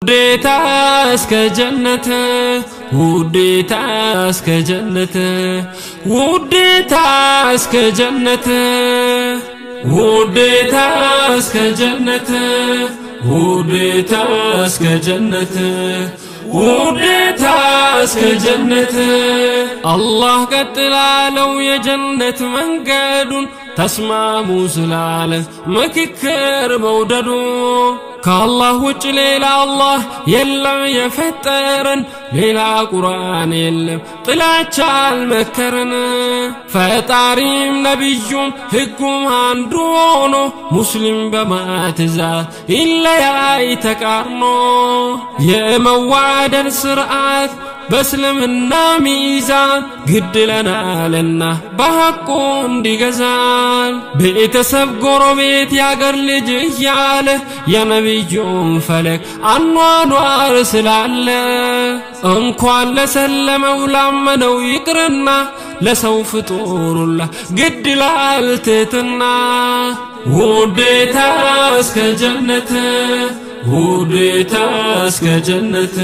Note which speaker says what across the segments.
Speaker 1: ውዴታ እስከ ጀነት ውዴታ እስከ ጀነት ውዴታ እስከ ጀነት ውዴታ እስከ ጀነት ውዴታ እስከ ጀነት ውዴታ እስከ ጀነት አላህ ቀጥላለው የጀነት መንገዱን ተስማሙ ስላለ ምክክር መውደዱ ከአላህ ውጭ ሌላ አላህ የለም የፈጠረን ሌላ ቁርአን የለም ጥላቻ አልመከረን ፈጣሪም ነብዩም ህጉም አንዱ ሆኖ ሙስሊም በማትእዛዝ ይለያይ ተቃርኖ የመዋደድ ስርዓት በእስልምና ሚዛን ግድለናልና በሐቁ እንዲገዛን ቤተሰብ ጎረቤት ያገር ልጅ እያለ የነብዩን ፈለግ አኗኗር ስላለ እንኳን ለሰለመው ላመነው ይቅርና ለሰው ፍጡሩላ ግድላል ትህትና ውዴታ እስከ ጀነት ውዴታ እስከ ጀነት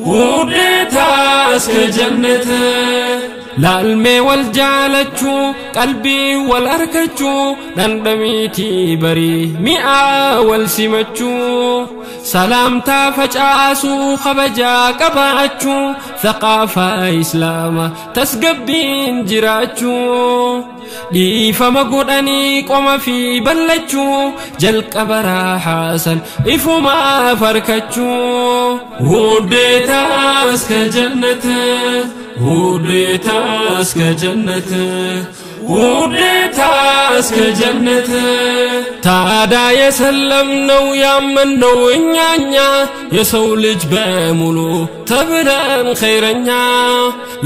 Speaker 1: ውዴታ እስከ ጀነት ላልሜ ወልጃለቹ ቀልቢ ወላርከቹ ደንደሚቲ በሪ ሚአ ወልሲመቹ ሰላምታ ፈጫሱ ኸበጃ ቀባቹ ثقافة إسلام تسقبين جراچو ديفما قدني قوم في بلچو جلق برا حسن إفما فركچو وديتا اسك جنت وديتا اسك جنت وديتا اسك جنت ታዳ የሰለምነው ያመንነው እኛኛ የሰው ልጅ በሙሉ ተብለን ኸይረኛ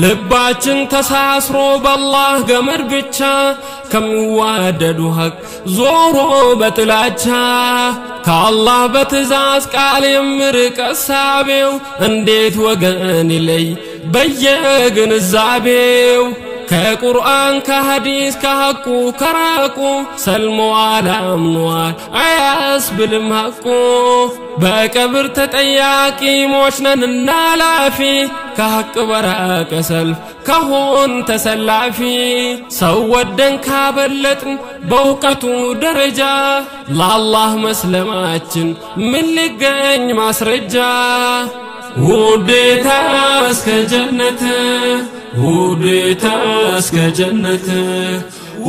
Speaker 1: ልባችን ተሳስሮ በአላህ ገመድ ብቻ ከሚዋደዱ ሐቅ ዞሮ በጥላቻ ከአላህ በትእዛዝ ቃል የምርቅ አሳቤው እንዴት ወገን ይለይ በየግንዛቤው ከቁርአን ከሐዲስ ከሐቁ ከራቁ ሰልሞ አላምኗል አያስብልም ሐቁ በቀብር ተጠያቂ ሞችነንና ላፊ ከሐቅ በራቀ ሰልፍ ከሆን ተሰላፊ ሰው ወደን ካበለጥን በእውቀቱ ደረጃ ለአላህ መስለማችን ምን ሊገኝ ማስረጃ ውዴታ እስከ ጀነት ውዴታ እስከ ጀነት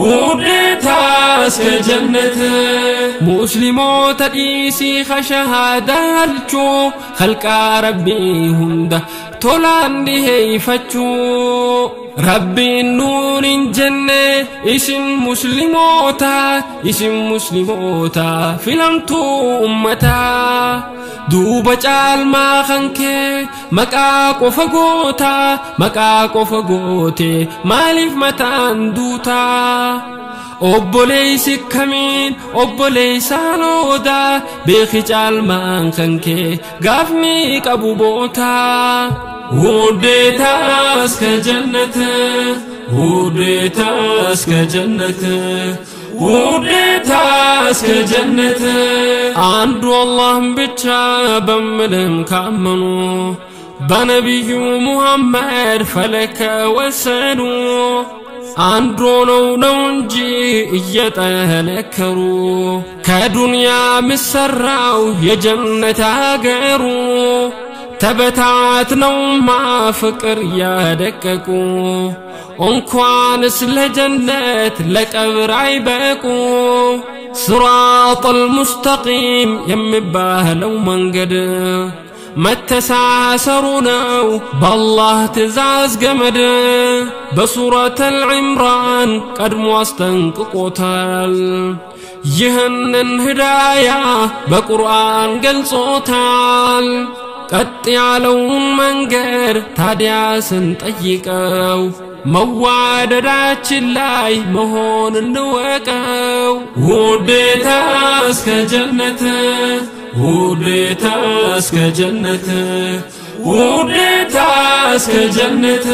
Speaker 1: ውዴታ እስከ ጀነት ሙስሊሞት ዲሲ ኸሸሃዳልቹ ኸልቃ ረቢ ሁንዳ ቶላን ዲሄይፈቹ ربي نور جنة اسم مسلموتا فلمتو أمتا دوبا جال ما خنكي مكاكو فقوتي مالف متان دوتا obboleysi kamiin obboleysaanooda beeki caalmaan kankee gaafni qabu boota wudeeta aska jannata wudeeta aska jannata wudeeta aska jannata አንዱ አላህን ብቻ በምልም ካመኑ በነቢዩ ሙሐመድ ፈለከ ወሰኑ አንዱ ነው እንጂ እየተለከሩ ከዱንያ ምሰራው የጀነት አገሩ ተበታት ነው ማፍቅር ያደቀቁ እንኳንስ ለጀነት ለቀብር አይበቁ صراط المستقيم يمبهلو منقد متساسرونو بالله تزاز قمد بسورة العمران قد مواستنققوتال يهنن هدايا بقرآن قلصوتال قد يعلون منقر تادياسن طيقو مواددات اللاي مهون النوكو وديتا اسك جنة وديتا اسك جنة وديتا اسك جنة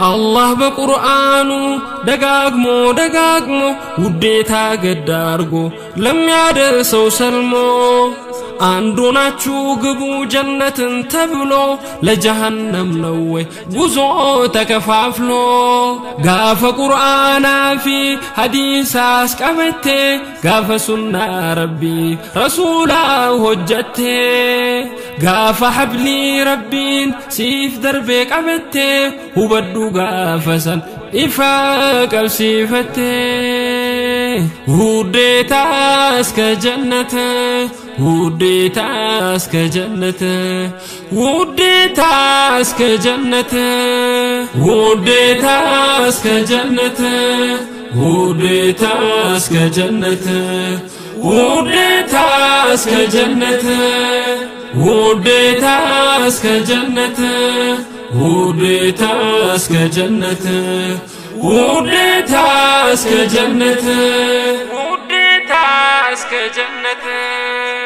Speaker 1: الله بقرآنو دقاقمو وديتا قدارقو لم يدرسو سلمو አንዱናችሁ ግቡ ጀነትን ተብሎ ለጀሃነም ነው ወይ ጉዞ ተከፋፍሎ ጋፈ ቁርአን ፊ ሐዲስ አስቀበቴ ጋፈ ሱና ረቢ ረሱላ ሆጀቴ ጋፈ ሐብሊ ረቢን ሲፍ ደርቤ ቀበቴ ሁበዱ ጋፈሰን إفا قبسيفتي وديتا اسك جنته وديتا اسك جنته وديتا اسك جنته وديتا اسك جنته وديتا اسك جنته وديتا اسك جنته وديتا اسك جنته وديتا اسك جنته وديتا اسك جنته وديتا اسك جنته